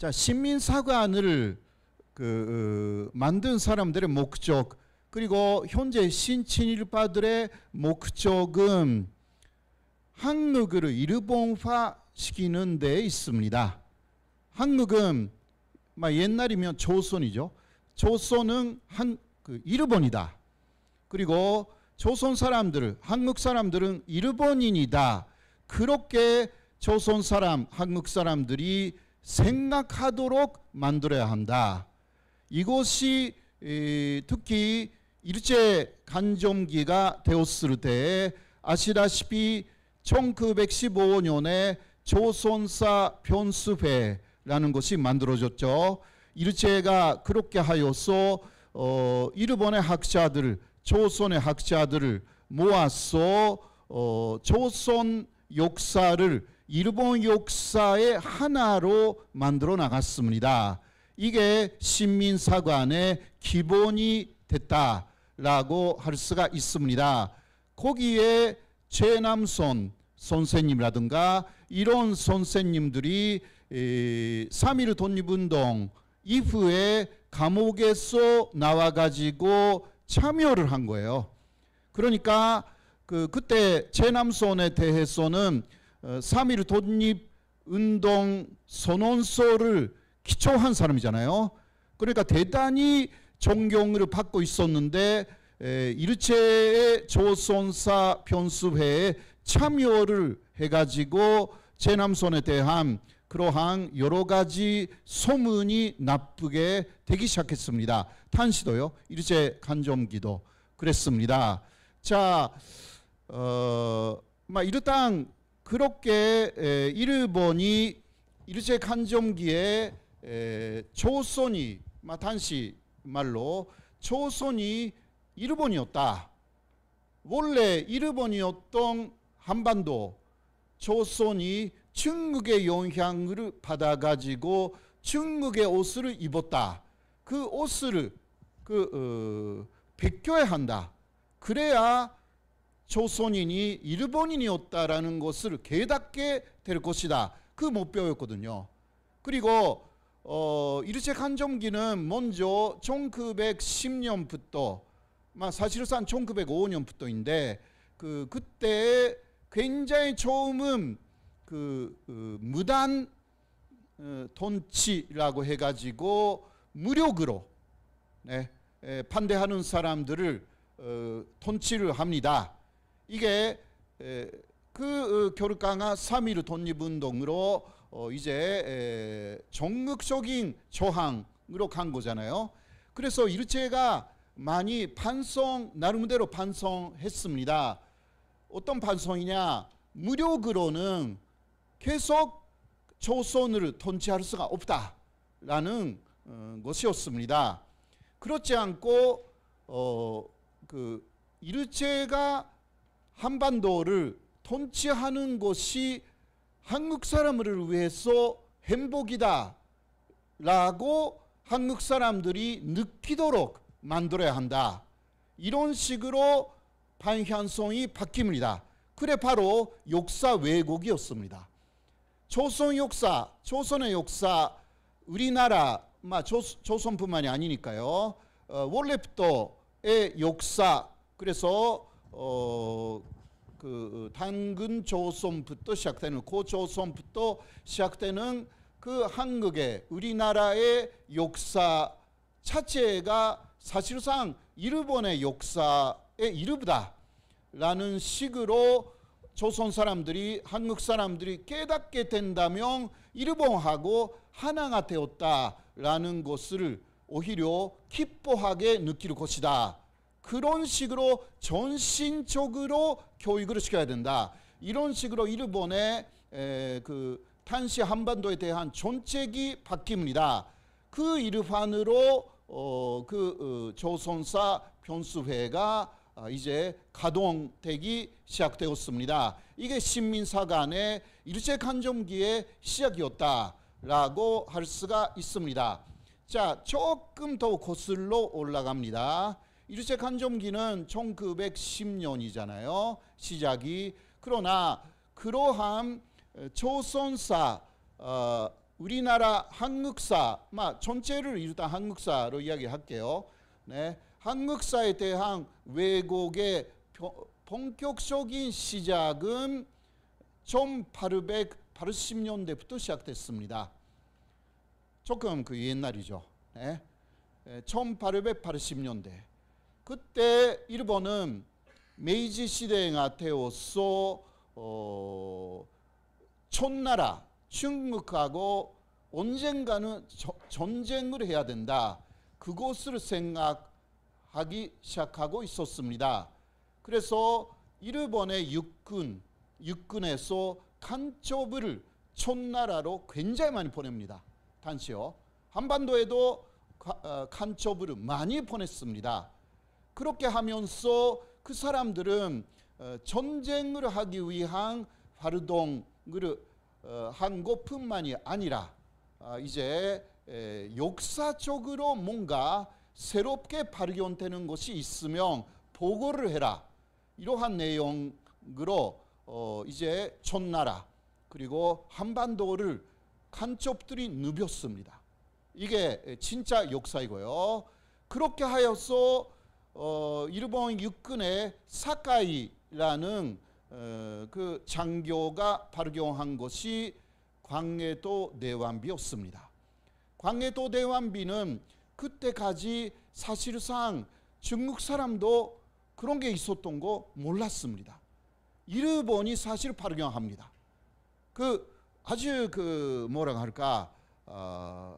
자, 신민사관을 만든 사람들의 목적, 그리고 현재 신친일파들의 목적은 한국을 일본화시키는 데 있습니다. 한국은 옛날이면 조선이죠. 조선은 일본이다. 그리고 조선 사람들, 한국 사람들은 일본인이다. 그렇게 조선 사람, 한국 사람들이 생각하도록 만들어야 한다. 이것이 특히 일제 간점기가 되었을 때 아시다시피 1915년에 조선사 편수회라는 것이 만들어졌죠. 일제가 그렇게 하여서 일본의 학자들을, 조선의 학자들을 모아서 조선 역사를 일본 역사의 하나로 만들어 나갔습니다. 이게 신민사관의 기본이 됐다라고 할 수가 있습니다. 거기에 최남선 선생님이라든가 이런 선생님들이 3.1 독립운동 이후에 감옥에서 나와가지고 참여를 한 거예요. 그러니까 그때 최남선에 대해서는 3.1 독립운동 선언서를 기초한 사람이잖아요. 그러니까 대단히 존경을 받고 있었는데 일제의 조선사 편수회에 참여를 해가지고 최남선에 대한 그러한 여러 가지 소문이 나쁘게 되기 시작했습니다. 탄시도요, 일제 간점기도 그랬습니다. 자, 일단 그렇게 일본이 일제 간점기에 조선이 당시 말로 조선이 일본이었다. 원래 일본이었던 한반도, 조선이 중국의 영향을 받아가지고 중국의 옷을 입었다. 그 옷을 벗겨야 한다. 그래야 조선인이 일본인이었다라는 것을 깨닫게 될 것이다. 그 목표였거든요. 그리고 일제 간점기는 먼저 1910년부터 사실상 1905년부터인데 그때 굉장히 처음은 무단 통치라고 해가지고 무력으로 반대하는 사람들을 통치를 합니다. 이게 그 결과가 3.1 독립운동으로 이제 전극적인 저항으로 간 거잖아요. 그래서 일제가 많이 나름대로 반성했습니다. 어떤 반성이냐? 무력으로는 계속 조선을 통치할 수가 없다라는 것이었습니다. 그렇지 않고 일제가 한반도를 통치하는 것이 한국 사람을 위해서 행복이다 라고 한국 사람들이 느끼도록 만들어야 한다. 이런 식으로 방향성이 바뀝니다. 그래 바로 역사 왜곡이었습니다. 조선의 역사, 우리나라 조선뿐만이 아니니까요. 원래부터의 역사, 그래서 단군 조선부터 시작되는 고조선부터 시작되는 그 한국의 우리나라의 역사 자체가 사실상 일본의 역사의 일부다라는 식으로 조선 사람들이 한국 사람들이 깨닫게 된다면 일본하고 하나가 되었다라는 것을 오히려 기뻐하게 느낄 것이다. 그런 식으로 전신적으로 교육을 시켜야 된다. 이런 식으로 일본의 탄시 한반도에 대한 정책이 바뀝니다. 그 일환으로 조선사 편수회가 이제 가동되기 시작되었습니다. 이게 신민사관의 일제 간점기의 시작이었다라고 할 수가 있습니다. 자, 조금 더 거슬러 올라갑니다. 일제 간점기는 1910년이잖아요. 시작이. 그러나 그러한 조선사 우리나라 한국사, 전체를 일단 한국사로 이야기할게요. 네, 한국사에 대한 왜곡의 본격적인 시작은 1880년대부터 시작됐습니다. 조금 그 옛날이죠. 네, 1880년대. 그때 일본은 메이지 시대가 되어서 촌나라 중국하고 언젠가는 전쟁을 해야 된다. 그것을 생각하기 시작하고 있었습니다. 그래서 일본의 육군에서 간첩을 촌나라로 굉장히 많이 보냅니다. 단시요. 한반도에도 간첩을 많이 보냈습니다. 그렇게 하면서 그 사람들은 전쟁을 하기 위한 활동을 한 것뿐만이 아니라 이제 역사적으로 뭔가 새롭게 발견되는 것이 있으면 보고를 해라. 이러한 내용으로 이제 촌나라 그리고 한반도를 간첩들이 누볐습니다. 이게 진짜 역사이고요. 그렇게 하여서 일본 육군의 사카이라는 그 장교가 발견한 것이 광해도 내완비였습니다. 광해도 내완비는 그때까지 사실상 중국 사람도 그런 게 있었던 거 몰랐습니다. 일본이 사실 발견합니다. 아주 뭐라고 할까,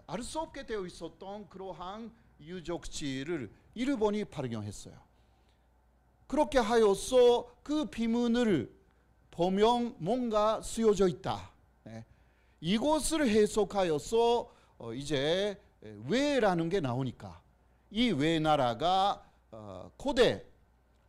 알 수 없게 되어 있었던 그러한 유적지를 일본이 발견했어요. 그렇게 하여서 그 비문을 보면 뭔가 쓰여져 있다. 네. 이것을 해석하여서 이제 왜라는 게 나오니까 이 왜나라가 고대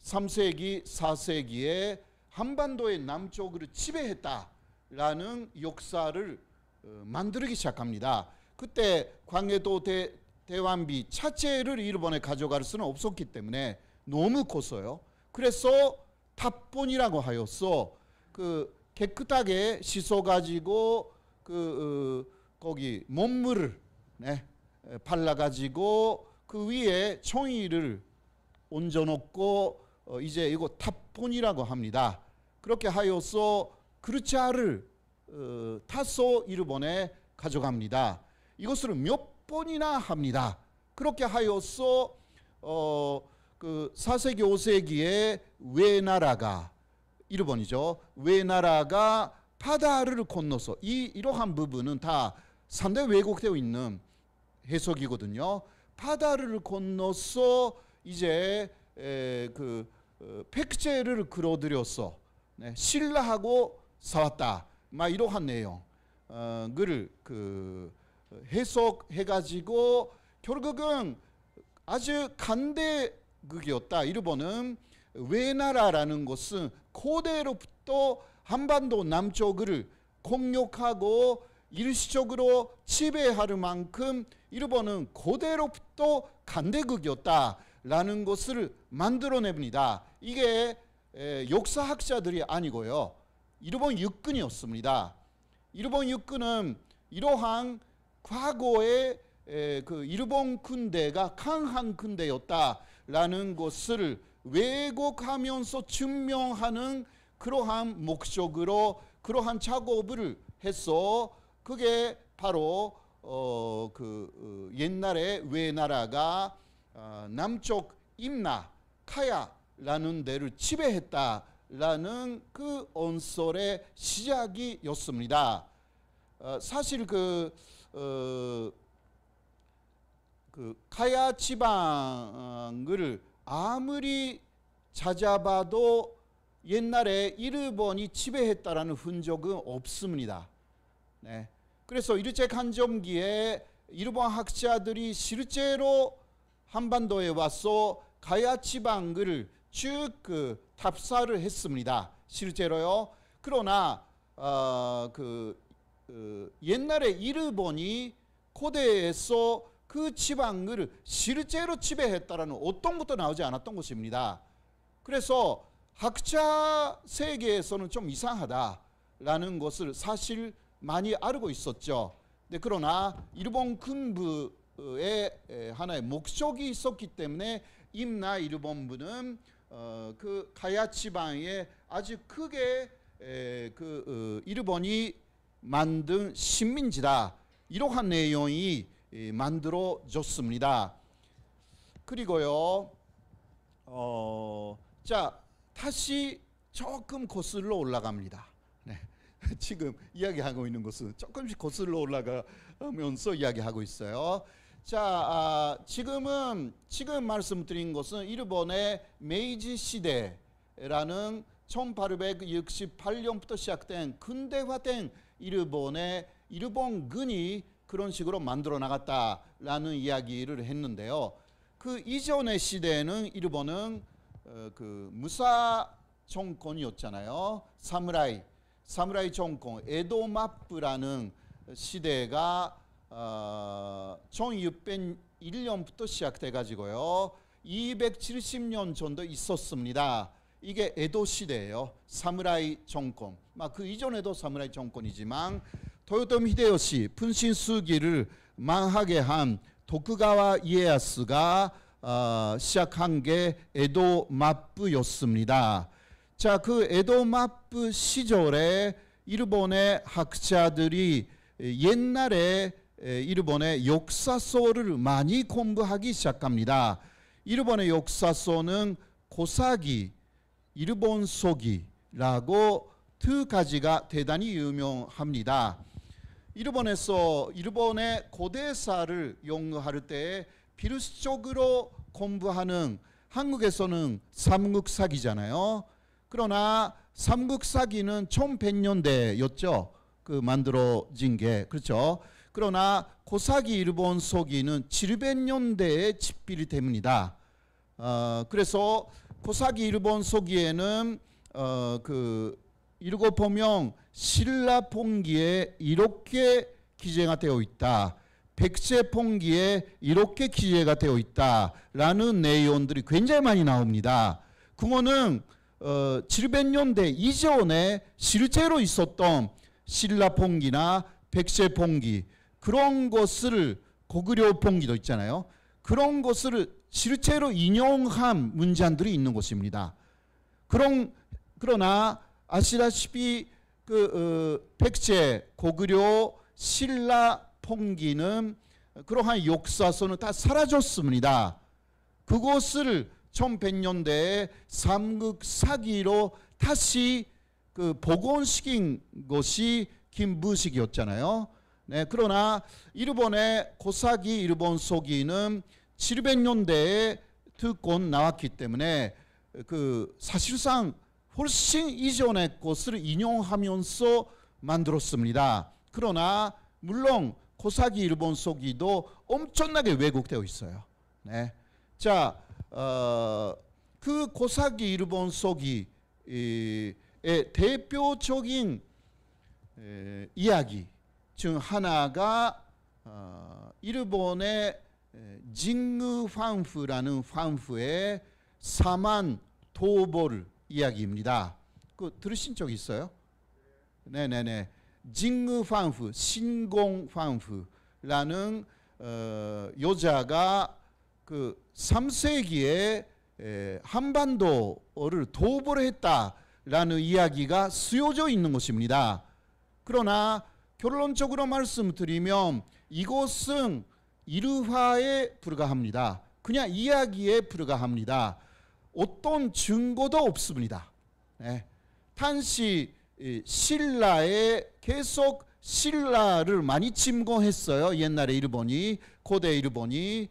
3세기, 4세기에 한반도의 남쪽을 지배했다라는 역사를 만들기 시작합니다. 그때 광해도 대완비 자체를 일본에 가져갈 수는 없었기 때문에 너무 컸어요. 그래서 탑본이라고 하여서 깨끗하게 씻어가지고 거기 몸물을 발라가지고 그 위에 종이를 얹어놓고 이제 이거 탑본이라고 합니다. 그렇게 하여서 그릇자를 타서 일본에 가져갑니다. 이것을 몇 번이나 합니다. 그렇게 하여서 4세기 5세기에 왜나라가 일본이죠. 왜나라가 바다를 건너서 이러한 부분은 다 상당히 왜곡되어 있는 해석이거든요. 바다를 건너서 이제 백제를 끌어들여서 신라하고 싸웠다. 이러한 내용을 해석해가지고 결국은 아주 간대극이었다. 일본은 왜나라라는 것은 고대로부터 한반도 남쪽을 공격하고 일시적으로 지배할 만큼 일본은 고대로부터 간대극이었다라는 것을 만들어냅니다. 이게 역사학자들이 아니고요. 일본 육군이었습니다. 일본 육군은 이러한 과거의 일본 군대가 강한 군대였다라는 것을 왜곡하면서 증명하는 그러한 목적으로 그러한 작업을 해서 그게 바로 옛날에 왜나라가 남쪽 임나 카야라는 데를 지배했다라는 그 언설의 시작이었습니다. 사실 카야 지방을 아무리 찾아봐도 옛날에 일본이 지배했다라는 흔적은 없습니다. 네. 그래서 일제강점기에 일본 학자들이 실제로 한반도에 와서 카야 지방을 쭉 탑사를 했습니다. 실제로요. 그러나 옛날에 일본이 고대에서 그 지방을 실제로 지배했다라는 어떤 것도 나오지 않았던 것입니다. 그래서 학자 세계에서는 좀 이상하다라는 것을 사실 많이 알고 있었죠. 네, 그러나 일본 군부의 하나의 목적이 있었기 때문에 임나 일본부는 그 가야 지방에 아주 크게 일본이 만든 식민지다, 이러한 내용이 만들어졌습니다. 그리고요, 자, 다시 조금 거슬러 올라갑니다. 네. 지금 이야기하고 있는 것은 조금씩 거슬러 올라가면서 이야기하고 있어요. 자, 지금 말씀드린 것은 일본의 메이지 시대라는 1868년부터 시작된 근대화된 일본군이 그런 식으로 만들어 나갔다라는 이야기를 했는데요. 그 이전의 시대에는 일본은 그 무사 정권이었잖아요. 사무라이 정권, 에도마프라는 시대가 1601년부터 시작돼 가지고요 270년 정도 있었습니다. 이게 에도 시대예요. 사무라이 정권. 그 이전에도 사무라이 정권이지만 토요토미 히데요시 분신수기를 망하게 한 도쿠가와 이에야스가 시작한 게 에도마프였습니다. 자, 그 에도마프 시절에 일본의 학자들이 옛날에 일본의 역사서를 많이 공부하기 시작합니다. 일본의 역사서는 고사기, 일본서기라고 두 가지가 대단히 유명합니다. 일본의 고대사를 연구할 때 필수적으로 공부하는, 한국에서는 삼국사기잖아요. 그러나 삼국사기는 1100년대였죠. 그 만들어진 게. 그렇죠. 그러나 고사기 일본서기는 700년대에 집필이 됩니다. 그래서 고사기 일본서기에는 읽어보면 신라폰기에 이렇게 기재가 되어 있다, 백제폰기에 이렇게 기재가 되어 있다라는 내용들이 굉장히 많이 나옵니다. 그거는 700년대 이전에 실제로 있었던 신라폰기나 백제폰기, 그런 것을, 고구려폰기도 있잖아요. 그런 것을 실제로 인용한 문장들이 있는 것입니다. 그러나 아시다시피 백제, 고구려, 신라폰기는 그러한 역사서는 다 사라졌습니다. 그것을 1100년대에 삼국사기로 다시 복원시킨 것이 김부식이었잖아요. 네, 그러나 일본의 고사기 일본서기는 700년대에 특권 나왔기 때문에 사실상 훨씬 이전의 것을 인용하면서 만들었습니다. 그러나 물론 고사기 일본서기도 엄청나게 왜곡되어 있어요. 네. 자, 그 고사기 일본서기의 대표적인 이야기 중 하나가 일본의 징의 황후라는 황후의 사만 도벌 이야기입니다. 들으신 적 있어요? 네네네. 징의 황후, 신공 황후라는 여자가 3세기에 한반도를 도벌했다라는 이야기가 쓰여져 있는 것입니다. 그러나 결론적으로 말씀드리면 이것은 일화에 불과합니다. 그냥 이야기에 불과합니다. 어떤 증거도 없습니다. 네. 단지 신라에 계속 신라를 많이 침공했어요. 옛날에 일본이, 고대 일본이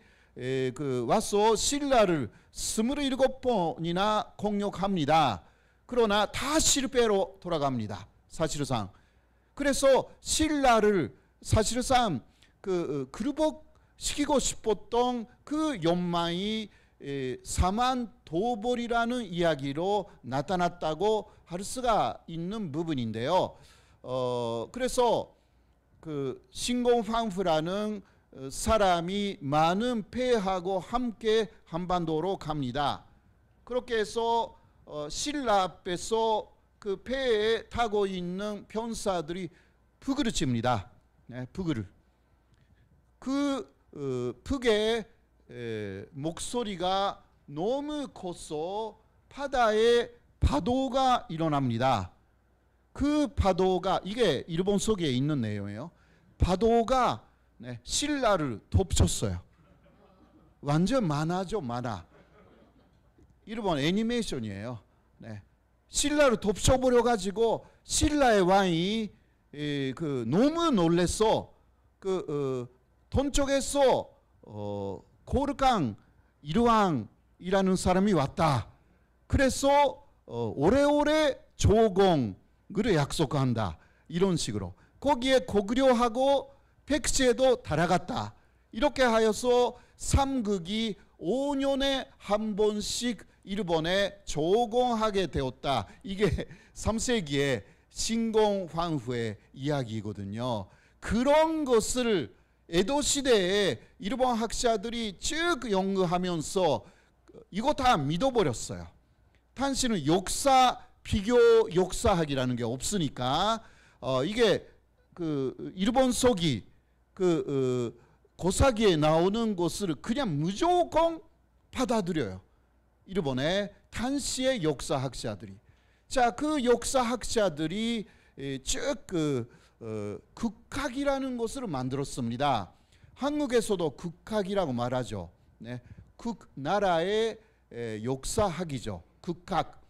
와서 신라를 27번이나 공격합니다. 그러나 다 실패로 돌아갑니다. 사실상. 그래서 신라를 사실상 굴복시키고 싶었던 그 욕망이 사만 도벌이라는 이야기로 나타났다고 할 수가 있는 부분인데요. 그래서 신공황후라는 사람이 많은 폐하고 함께 한반도로 갑니다. 그렇게 해서 신라 앞에서 그 배에 타고 있는 병사들이 부그를 칩니다. 네, 부그를. 북의 목소리가 너무 커서 바다에 파도가 일어납니다. 그 파도가 이게 일본 속에 있는 내용이에요. 파도가 신라를 덮쳤어요. 완전 만화죠, 만화. 일본 애니메이션이에요. 신라를 덮쳐버려 가지고 신라의 왕이 너무 놀랬어. 동쪽에서 고르강 일왕이라는 사람이 왔다. 그래서 오래오래 조공을 약속한다. 이런 식으로. 거기에 고구려하고 백제도 달아갔다. 이렇게 하여서 삼국이 5년에 한 번씩 일본에 조공하게 되었다. 이게 3세기의 신공황후의 이야기거든요. 그런 것을 에도 시대에 일본 학자들이 쭉 연구하면서 이거 다 믿어버렸어요. 당시는 비교 역사학이라는 게 없으니까 이게 일본 속이 고사기에 나오는 것을 그냥 무조건 받아들여요. 일본의 당시의 역사학자들이. 자, 그 역사학자들이 쭉 국학이라는 것을 만들었습니다. 한국에서도 국학이라고 말하죠. 나라의 역사학이죠. 국학.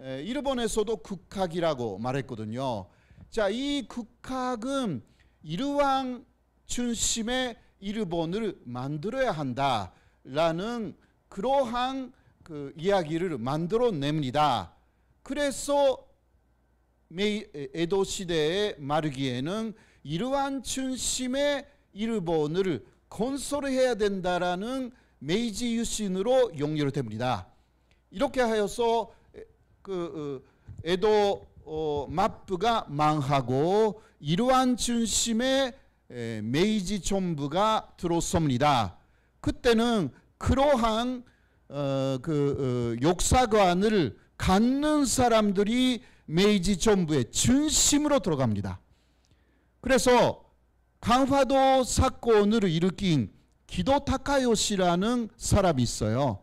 일본에서도 국학이라고 말했거든요. 자, 이 국학은 일왕 중심의 일본을 만들어야 한다라는 그러한 이야기를 만들어냅니다. 그래서 에도 시대의 말기에는 일왕 중심의 일본을 건설해야 된다라는 메이지 유신으로 연결됩니다. 이렇게 하여서 에도 마부가 망하고 일왕 중심의 메이지 정부가 들어섭니다. 그때는 그러한 역사관을 갖는 사람들이 메이지 정부의 중심으로 들어갑니다. 그래서 강화도 사건을 일으킨 기도 타카요시라는 사람이 있어요.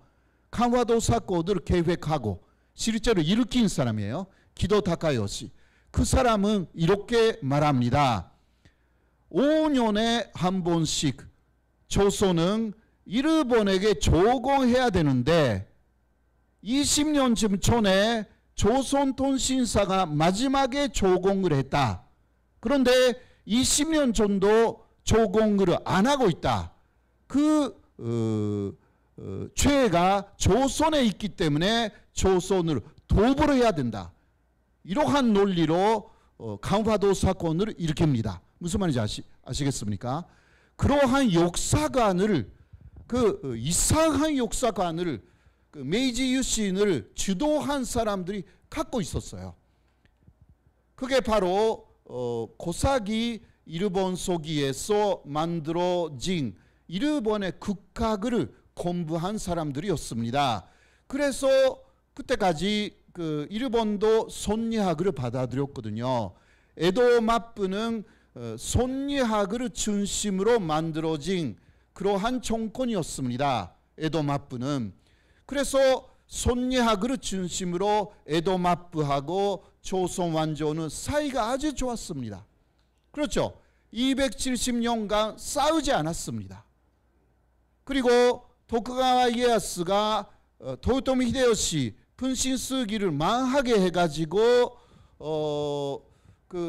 강화도 사건을 계획하고 실제로 일으킨 사람이에요. 기도 타카요시. 그 사람은 이렇게 말합니다. 5년에 한 번씩 조선은 일본에게 조공해야 되는데 20년쯤 전에 조선통신사가 마지막에 조공을 했다. 그런데 20년 정도 조공을 안 하고 있다. 죄가 조선에 있기 때문에 조선을 도벌을 해야 된다. 이러한 논리로 강화도 사건을 일으킵니다. 무슨 말인지 아시겠습니까? 그러한 역사관을 이상한 역사관을 메이지 유신을 주도한 사람들이 갖고 있었어요. 그게 바로 고사기 일본 소기에서 만들어진 일본의 국학을 공부한 사람들이었습니다. 그래서 그때까지 일본도 손리학을 받아들였거든요. 에도 마부는 손리학을 중심으로 만들어진 그러한 정권이었습니다. 에도 마부는. 그래서 손리학을 중심으로 에도 마부하고 조선 왕조는 사이가 아주 좋았습니다. 그렇죠. 270년간 싸우지 않았습니다. 그리고 도쿠가와 이에야스가 도요토미 히데요시 분신쓰기를 망하게 해가지고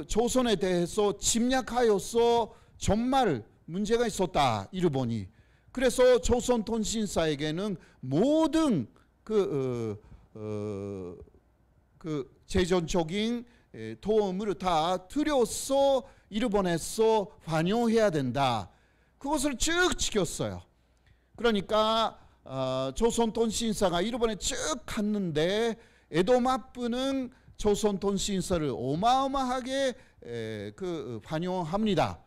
조선에 대해서 침략하여서 정말 문제가 있었다. 일본이. 그래서 조선통신사에게는 모든 재정적인 도움을 다 들여서 일본에서 환영해야 된다. 그것을 쭉 지켰어요. 그러니까 조선통신사가 일본에 쭉 갔는데 에도 마부는 조선통신사를 어마어마하게 환영합니다.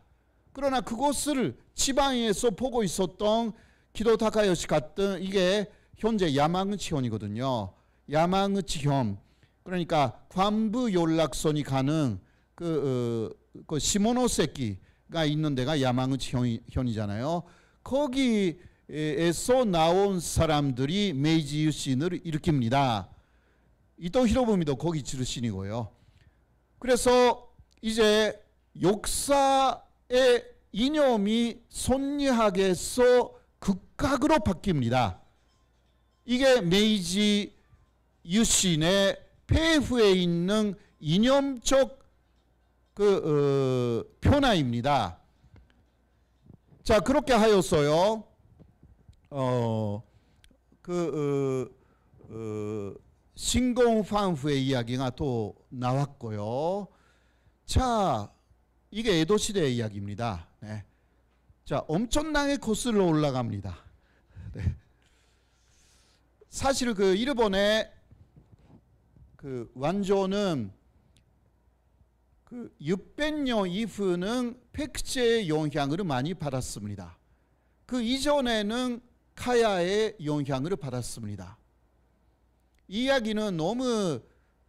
그러나 그것을 지방에서 보고 있었던 기도 타카요시 같은 이게 현재 야마구치현이거든요. 야마구치현. 그러니까 관부 연락선이 가는 시모노세키 시대가 있는 데가 야마구치 현이잖아요. 거기에서 나온 사람들이 메이지 유신을 일으킵니다. 이토 히로부미도 거기 출신이고요. 그래서 이제 역사의 이념이 손리학에서 극각으로 바뀝니다. 이게 메이지 유신의 폐후에 있는 이념적 변화입니다. 자, 그렇게 하였어요. 신공환후의 이야기가 또 나왔고요. 자, 이게 에도 시대의 이야기입니다. 네. 자, 엄청나게 거슬러 올라갑니다. 네. 사실 일본의 완조는 600년 이후는 백제의 영향을 많이 받았습니다. 그 이전에는 카야의 영향을 받았습니다. 이 이야기는 너무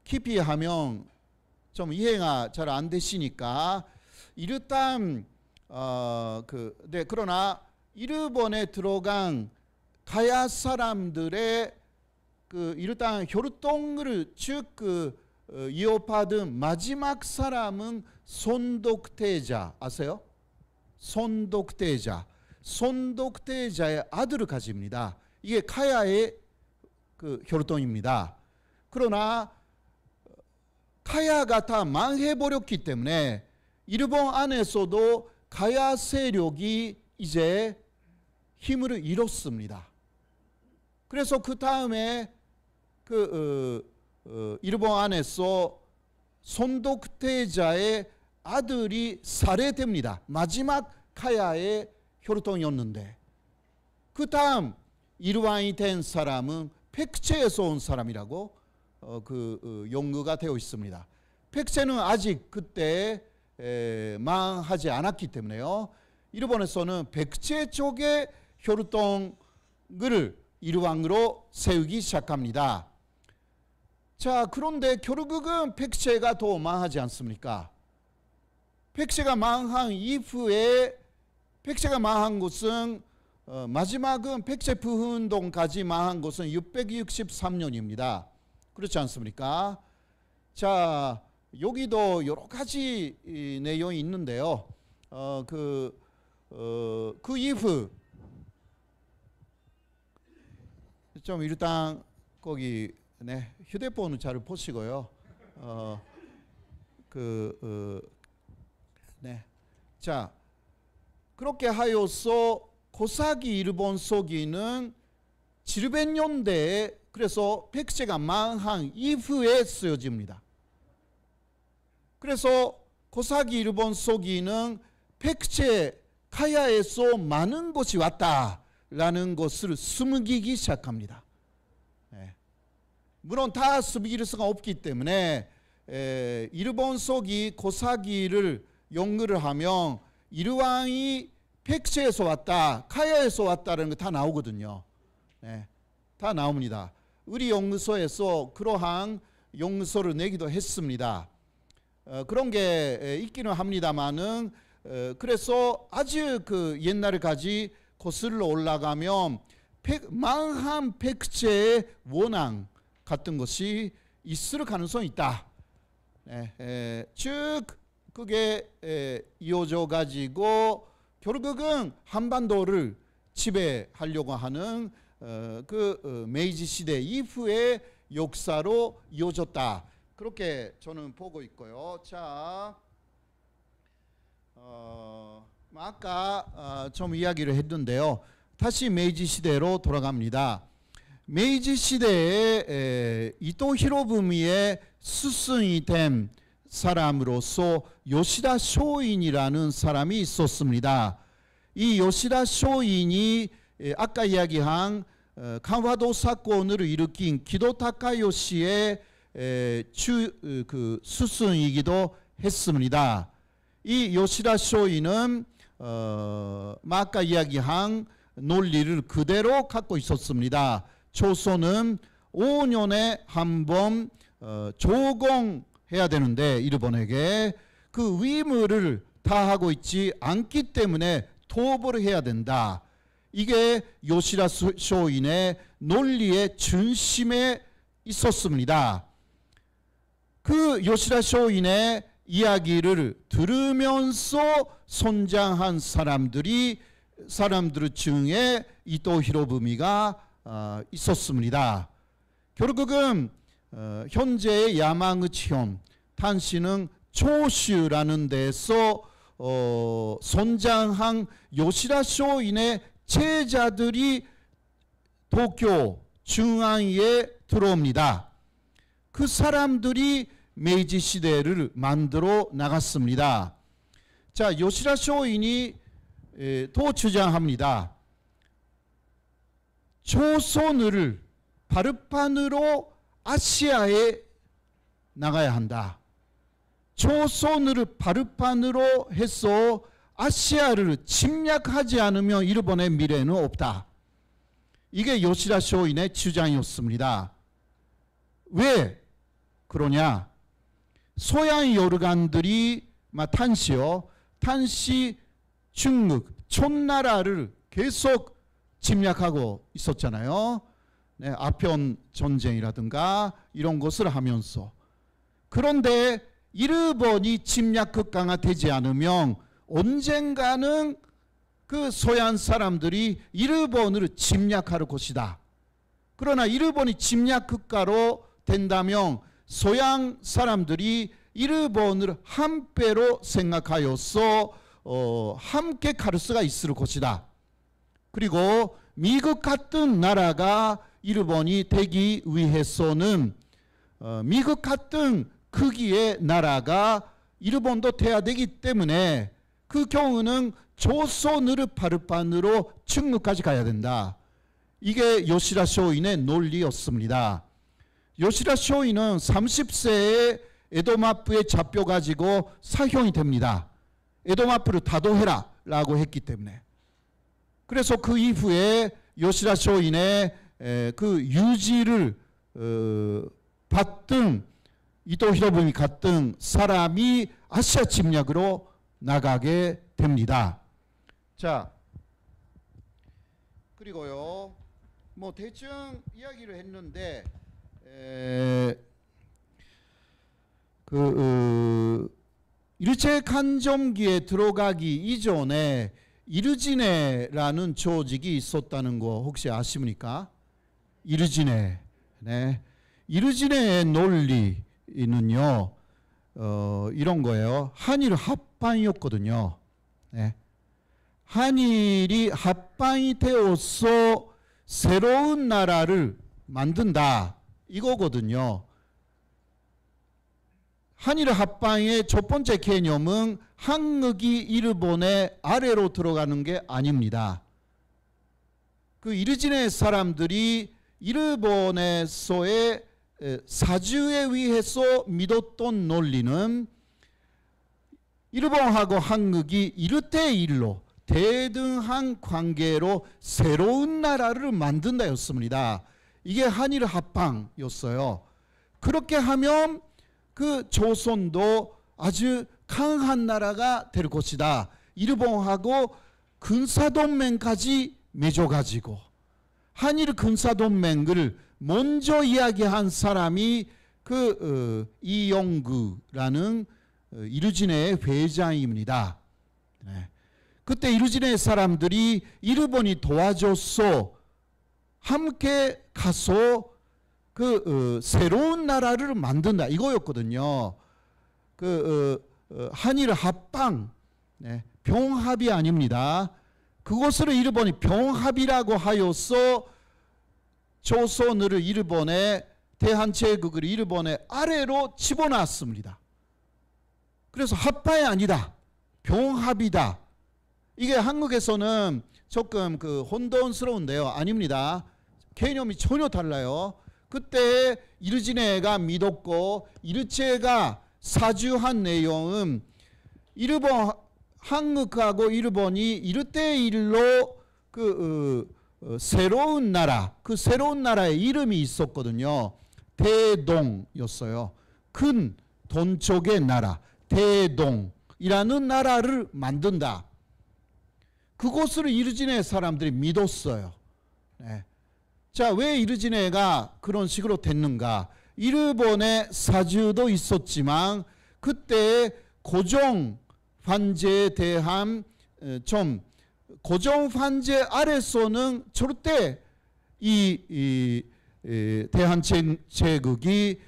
깊이 하면 좀 이해가 잘 안 되시니까 일단 네, 그러나 일본에 들어간 가야 사람들의 일단 혈통을 즉 이어받은 마지막 사람은 손독대자 아세요? 손독대자의 아들을 가집니다. 이게 카야의 혈통입니다. 그러나 카야가 다 망해버렸기 때문에 일본 안에서도 가야 세력이 이제 힘을 잃었습니다. 그래서 그 다음에 일본 안에서 손독대자의 아들이 살해됩니다. 마지막 카야의 혈통이었는데 그 다음 일왕이 된 사람은 백제에서 온 사람이라고 연구가 되어 있습니다. 백제는 아직 그때 망하지 않았기 때문에요. 일본에서는 백제 쪽의 혈통을 일왕으로 세우기 시작합니다. 자, 그런데 결국은 백제가 더 망하지 않습니까? 백제가 망한 이후에 백제가 망한 것은 마지막은 백제 부흥운동까지 망한 것은 663년입니다. 그렇지 않습니까? 자, 여기도 여러 가지 내용이 있는데요. 그 이후 좀 일단 거기 네, 휴대폰을 잘 보시고요. 네, 자 그렇게 하여서 고사기 일본 서기는 700년대에 그래서 백제가 망한 이후에 쓰여집니다. 그래서 고사기 일본 서기는 백제 카야에서 많은 것이 왔다라는 것을 숨기기 시작합니다. 네. 물론 다 숨길 수가 없기 때문에 일본 서기 고사기를 연구를 하면 일왕이 백제에서 왔다, 카야에서 왔다는 거 다 나오거든요. 네, 다 나옵니다. 우리 연구소에서 그러한 연구소를 내기도 했습니다. 그런 게 있기는 합니다만은 그래서 아주 옛날까지 거슬러 올라가면 망한 백제의 원앙 같은 것이 있을 가능성이 있다. 즉 그게 이어져 가지고 결국은 한반도를 지배하려고 하는 메이지 시대 이후의 역사로 이어졌다. 그렇게 저는 보고 있고요. 자, 아까 좀 이야기를 했는데요. 다시 메이지 시대로 돌아갑니다. 메이지 시대에 이토 히로부미의 스승이 된 사람으로서 요시다 쇼인이라는 사람이 있었습니다. 이 요시다 쇼인이 아까 이야기한 간화도 사건을 일으킨 기도 타카요시의 스승이기도 했습니다. 이 요시다 쇼인은 아까 이야기한 논리를 그대로 갖고 있었습니다. 조선은 5년에 한 번 조공해야 되는데 일본에게 그 의무를 다하고 있지 않기 때문에 도읍을 해야 된다. 이게 요시다 쇼인의 논리의 중심에 있었습니다. 그 요시다 쇼인의 이야기를 들으면서 성장한 사람들 중에 이토 히로부미가 있었습니다. 결국은 현재의 야마구치현 단시는 초슈라는 데서 성장한 요시다 쇼인의 제자들이 도쿄 중앙에 들어옵니다. 그 사람들이 메이지 시대를 만들어 나갔습니다. 자, 요시다 쇼인이 또 주장합니다. 조선을 발판으로 아시아에 나가야 한다. 조선을 발판으로 해서 아시아를 침략하지 않으면 일본의 미래는 없다. 이게 요시다 쇼인의 주장이었습니다. 왜 그러냐? 소양 여르간들이 탄시 중국 촌나라를 계속 침략하고 있었잖아요. 네, 아편 전쟁이라든가 이런 것을 하면서. 그런데 일본이 침략 강화되지 않으면 언젠가는 그 소양 사람들이 일본을 침략할 것이다. 그러나 일본이 침략 국가로 된다면 소양 사람들이 일본을 한 배로 생각하여서 함께 갈 수가 있을 것이다. 그리고 미국 같은 나라가 일본이 되기 위해서는 미국 같은 크기의 나라가 일본도 돼야 되기 때문에 그 경우는 조선을 발판으로 중국까지 가야 된다. 이게 요시다 쇼인의 논리였습니다. 요시다 쇼인은 30세에 에도마프에 잡혀가지고 사형이 됩니다. 에도마프를 다도해라 라고 했기 때문에. 그래서 그 이후에 요시다 쇼인의 그 유지를 받던 이토 히로부미 같은 사람이 아시아 침략으로 나가게 됩니다. 자, 그리고요, 뭐 대충 이야기를 했는데 일제간점기에 들어가기 이전에 이르지네라는 조직이 있었다는 거 혹시 아십니까? 이르지네. 네. 이르지네의 논리는요, 이런 거예요. 한일 합방이었거든요. 네. 한일이 합방이 되어서 새로운 나라를 만든다. 이거거든요. 한일 합방의 첫 번째 개념은 한국이 일본의 아래로 들어가는 게 아닙니다. 그 이르지네 사람들이 일본에서의 사주에 의해서 믿었던 논리는 일본하고 한국이 1대1로 대등한 관계로 새로운 나라를 만든다였습니다. 이게 한일 합방이었어요. 그렇게 하면 그 조선도 아주 강한 나라가 될 것이다. 일본하고 군사동맹까지 맺어가지고 한일 군사동맹을 먼저 이야기한 사람이 그 이용구라는 이르지네의 회장입니다. 네. 그때 이르지네 사람들이 일본이 도와줘서 함께 가서 그 새로운 나라를 만든다 이거였거든요. 한일 합방, 네, 병합이 아닙니다. 그것을 일본이 병합이라고 하여서 조선을 일본의 대한제국을 일본의 아래로 집어넣었습니다. 그래서 합방이 아니다, 병합이다. 이게 한국에서는 조금 혼돈스러운데요. 아닙니다. 개념이 전혀 달라요. 그때 이르지네가 믿었고 이르체가 사주한 내용은 일본 한국하고 일본이 1대1로 새로운 나라, 그 새로운 나라의 이름이 있었거든요. 대동이었어요. 큰 동쪽의 나라 대동. 이라는 나라를 만든다. 그것을 이르지네 사람들이 믿었어요. 네. 자, 왜 이르지네가 그런 식으로 됐는가? 일본의 사주도 있었지만 그때 고정 관제에 대한 좀 고정 관제 아래서는 절대 이 대한제국이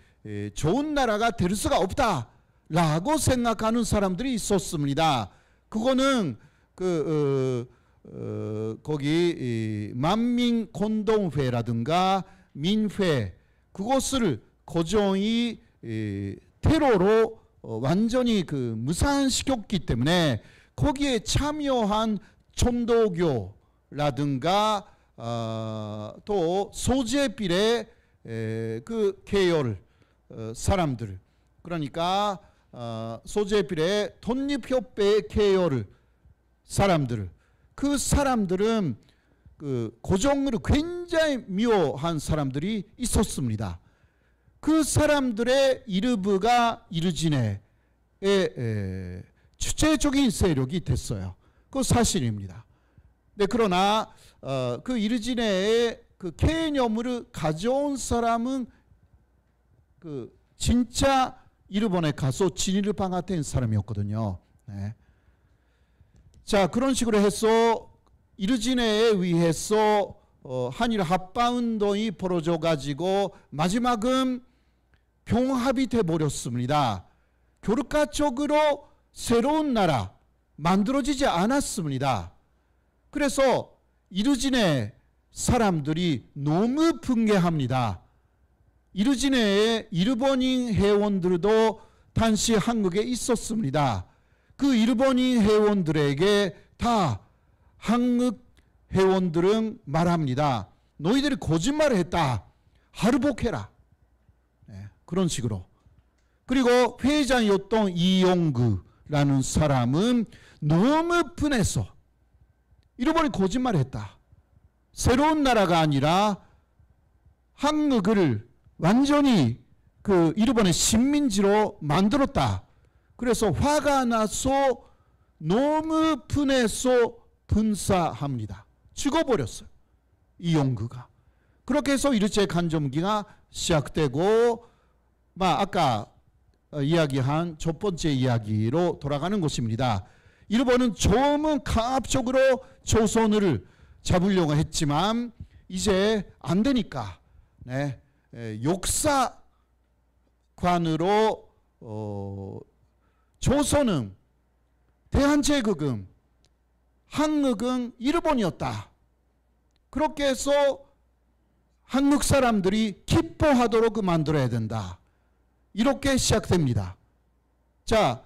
좋은 나라가 될 수가 없다라고 생각하는 사람들이 있었습니다. 그거는 거기 만민공동회라든가 민회 그것을 고종이 테러로 완전히 무산시켰기 때문에 거기에 참여한 천도교라든가 또 소재빌의 그 계열 사람들 그러니까 소재빌의 독립협회의 계열 사람들 그 사람들은 그 고종을 굉장히 미워한 사람들이 있었습니다. 그 사람들의 일부가 이르지네의 주체적인 세력이 됐어요. 그건 사실입니다. 네, 그러나 그 이르지네의 그 개념을 가져온 사람은 그 진짜 일본에 가서 진리를 방앗한 사람이었거든요. 네. 자, 그런 식으로 해서 이르지네에 의해서 한일 합방운동이 벌어져 가지고 마지막은 병합이 돼 버렸습니다. 교류가적으로 새로운 나라 만들어지지 않았습니다. 그래서 이르지네 사람들이 너무 분개합니다. 이르지네의 일본인 회원들도 당시 한국에 있었습니다. 그 일본인 회원들에게 다 한국 회원들은 말합니다. 너희들이 거짓말을 했다. 할복해라. 네, 그런 식으로. 그리고 회장이었던 이용구라는 사람은 너무 분해서 일본이 거짓말을 했다. 새로운 나라가 아니라 한국을 완전히 그 일본의 식민지로 만들었다. 그래서 화가 나서 너무 분해서 분사합니다. 죽어버렸어요. 이용구가. 그렇게 해서 일제 간점기가 시작되고 아까 이야기한 첫 번째 이야기로 돌아가는 것입니다. 일본은 처음은 강압적으로 조선을 잡으려고 했지만 이제 안 되니까 네, 역사관으로 조선은 대한제국은 한국은 일본이었다. 그렇게 해서 한국 사람들이 기뻐하도록 만들어야 된다. 이렇게 시작됩니다. 자,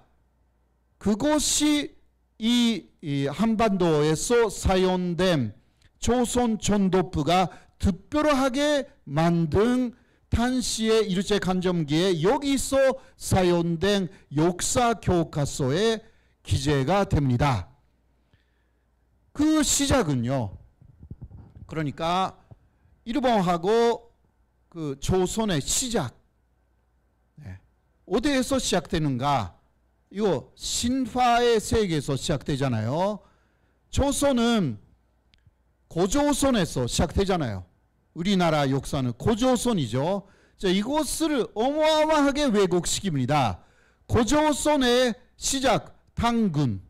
그것이 이 한반도에서 사용된 조선 전도부가 특별하게 만든 당시의 일제 간점기에 여기서 사용된 역사 교과서에 기재가 됩니다. 그 시작은요. 그러니까 일본하고 그 조선의 시작. 네. 어디에서 시작되는가? 이거 신화의 세계에서 시작되잖아요. 조선은 고조선에서 시작되잖아요. 우리나라 역사는 고조선이죠. 자, 이것을 어마어마하게 왜곡시킵니다. 고조선의 시작 당군.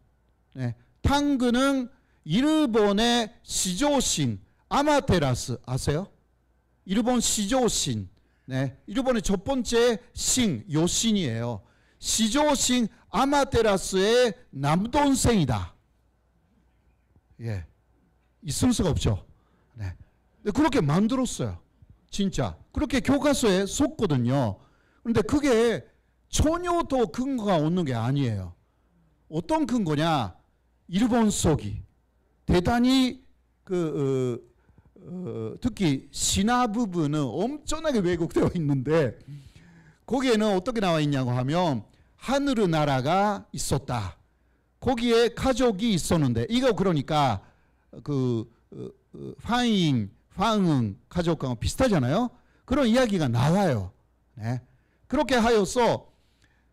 네. 당군은 일본의 시조신 아마테라스 아세요? 일본 시조신. 네. 일본의 첫 번째 신 요신이에요. 시조신 아마테라스의 남동생이다. 예. 있을 수가 없죠. 네. 그렇게 만들었어요. 진짜. 그렇게 교과서에 썼거든요. 그런데 그게 전혀 더 근거가 없는 게 아니에요. 어떤 근거냐? 일본 서기. 대단히 특히 신화 부분은 엄청나게 왜곡되어 있는데 거기에는 어떻게 나와 있냐고 하면 하늘의 나라가 있었다. 거기에 가족이 있었는데 이거 그러니까 황인, 황응 가족과 비슷하잖아요. 그런 이야기가 나와요. 네. 그렇게 하여서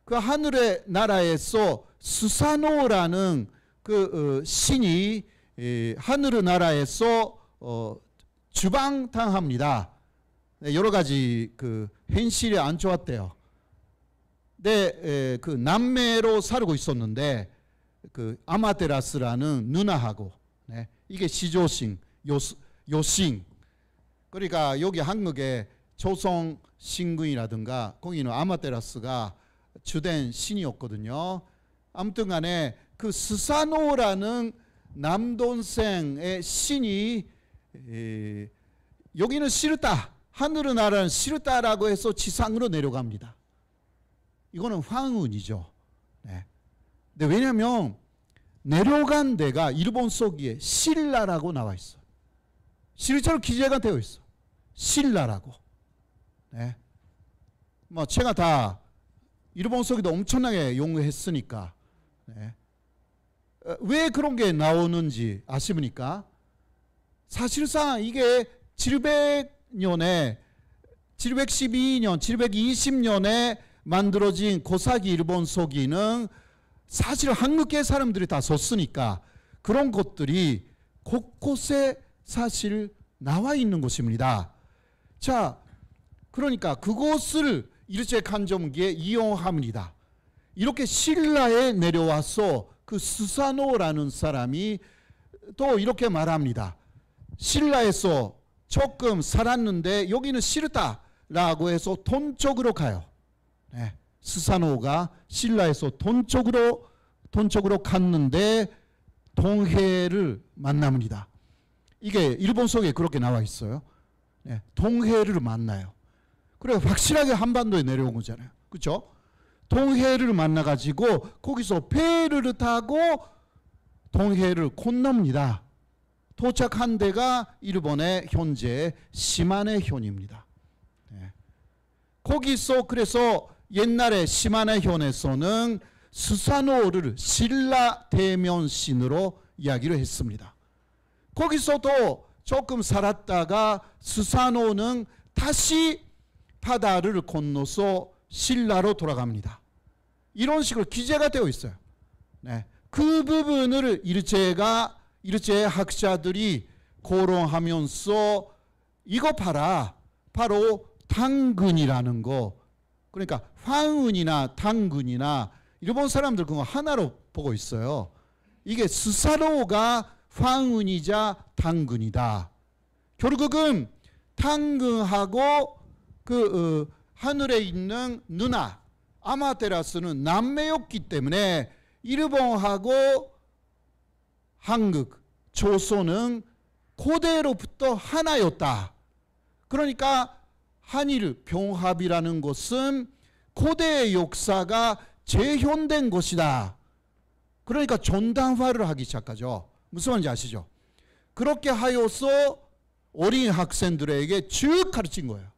그 하늘의 나라에서 스사노라는 그 신이 하늘 나라에서 주방당합니다. 여러 가지 그 현실이 안 좋았대요. 그 남매로 살고 있었는데 그 아마테라스라는 누나하고 이게 시조신 요신 그러니까 여기 한국에 조선 신궁이라든가 거기는 아마테라스가 주된 신이었거든요. 아무튼 간에 그 스사노라는 남동생의 신이 여기는 싫다, 하늘의 나라는 싫다라고 해서 지상으로 내려갑니다. 이거는 황운이죠. 네. 근데 왜냐하면 내려간 데가 일본 서기에 신라라고 나와 있어. 실제로 기재가 되어 있어. 신라라고. 네. 뭐 제가 다 일본 서기도 엄청나게 용어했으니까. 네. 왜 그런 게 나오는지 아십니까? 사실상 이게 700년에 712년, 720년에 만들어진 고사기 일본 서기는 사실 한국계 사람들이 다 썼으니까 그런 것들이 곳곳에 사실 나와 있는 것입니다. 자, 그러니까 그것을 일제강점기에 이용합니다. 이렇게 신라에 내려와서 그 스사노라는 사람이 또 이렇게 말합니다. 신라에서 조금 살았는데 여기는 싫다라고 해서 돈 쪽으로 가요. 네. 스사노가 신라에서 돈 쪽으로 갔는데 동해를 만납니다. 이게 일본 속에 그렇게 나와 있어요. 네. 동해를 만나요. 그래 확실하게 한반도에 내려온 거잖아요. 그렇죠? 동해를 만나가지고 거기서 배를 타고 동해를 건넙니다. 도착한 데가 일본의 현재 시마네현입니다. 네. 거기서 그래서 옛날에 시마네현에서는 스사노를 신라 대면신으로 이야기를 했습니다. 거기서도 조금 살았다가 스사노는 다시 바다를 건너서 신라로 돌아갑니다. 이런 식으로 기재가 되어 있어요. 네. 그 부분을 일제 학자들이 고론하면서 이거 봐라. 바로 당근이라는 거. 그러니까 황운이나 당근이나 일본 사람들 그거 하나로 보고 있어요. 이게 스사노가 황운이자 당근이다. 결국은 당근하고 그 하늘에 있는 누나 아마테라스는 남매였기 때문에 일본하고 한국, 조선은 고대로부터 하나였다. 그러니까 한일 병합이라는 것은 고대의 역사가 재현된 것이다. 그러니까 전당화를 하기 시작하죠. 무슨 말인지 아시죠? 그렇게 하여서 어린 학생들에게 쭉 가르친 거예요.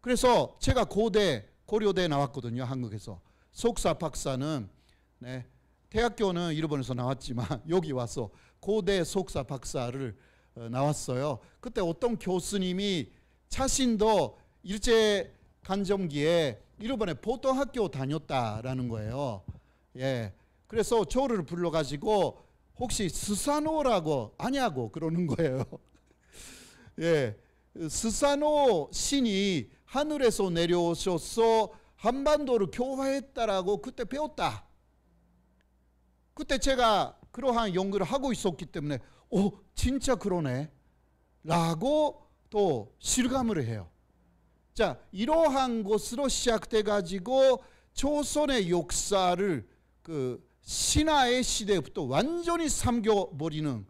그래서 제가 고려대 나왔거든요. 한국에서. 석사 박사는 네, 대학교는 일본에서 나왔지만 여기 와서 고대 석사 박사를 나왔어요. 그때 어떤 교수님이 자신도 일제강점기에 일본에 보통학교 다녔다라는 거예요. 예, 그래서 저를 불러가지고 혹시 스사노라고 아냐고 그러는 거예요. 예, 스사노 신이 하늘에서 내려오셔서 한반도를 교화했다라고 그때 배웠다. 그때 제가 그러한 연구를 하고 있었기 때문에 진짜 그러네 라고 또 실감을 해요. 자, 이러한 것으로 시작돼 가지고 조선의 역사를 그 신화의 시대부터 완전히 삼켜버리는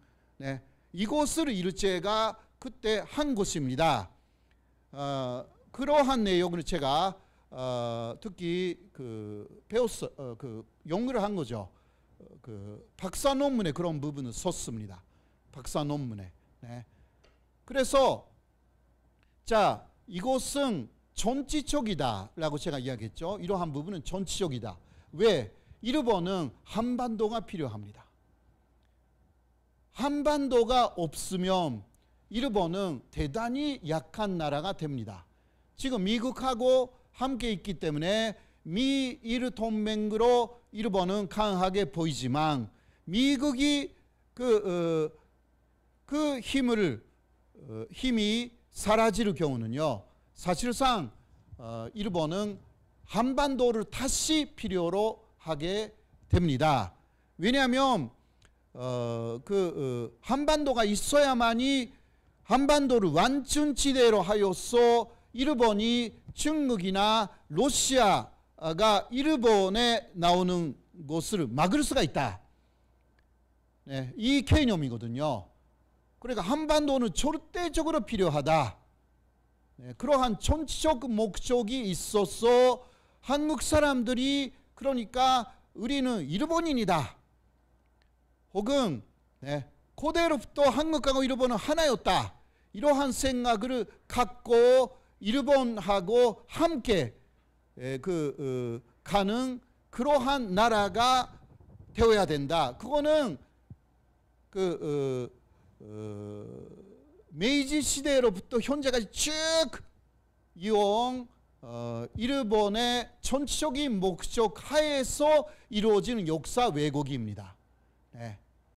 이것을 일제가 그때 한 것입니다. 그러한 내용을 제가 특히 연구를 한 거죠. 박사 논문에 그런 부분을 썼습니다. 박사 논문에. 네. 그래서 자, 이것은 전치적이다라고 제가 이야기했죠. 이러한 부분은 전치적이다. 왜? 일본은 한반도가 필요합니다. 한반도가 없으면 일본은 대단히 약한 나라가 됩니다. 지금 미국하고 함께 있기 때문에 미일 동맹으로 일본은 강하게 보이지만 미국이 그 힘이 사라질 경우는요, 사실상 일본은 한반도를 다시 필요로 하게 됩니다. 왜냐하면 한반도가 있어야만이 한반도를 완충지대로 하여서 일본이 중국이나 러시아가 일본에 나오는 것을 막을 수가 있다. 네, 이 개념이거든요. 그러니까 한반도는 절대적으로 필요하다. 네, 그러한 정치적 목적이 있어서 한국 사람들이 그러니까 우리는 일본인이다. 혹은 고대로부터 한국하고 일본은 하나였다. 이러한 생각을 갖고 일본하고 함께 가는 그러한 나라가 되어야 된다. 그거는 메이지 시대로부터 현재까지 쭉 이어온 일본의 전체적인 목적 하에서 이루어지는 역사 왜곡입니다. 네.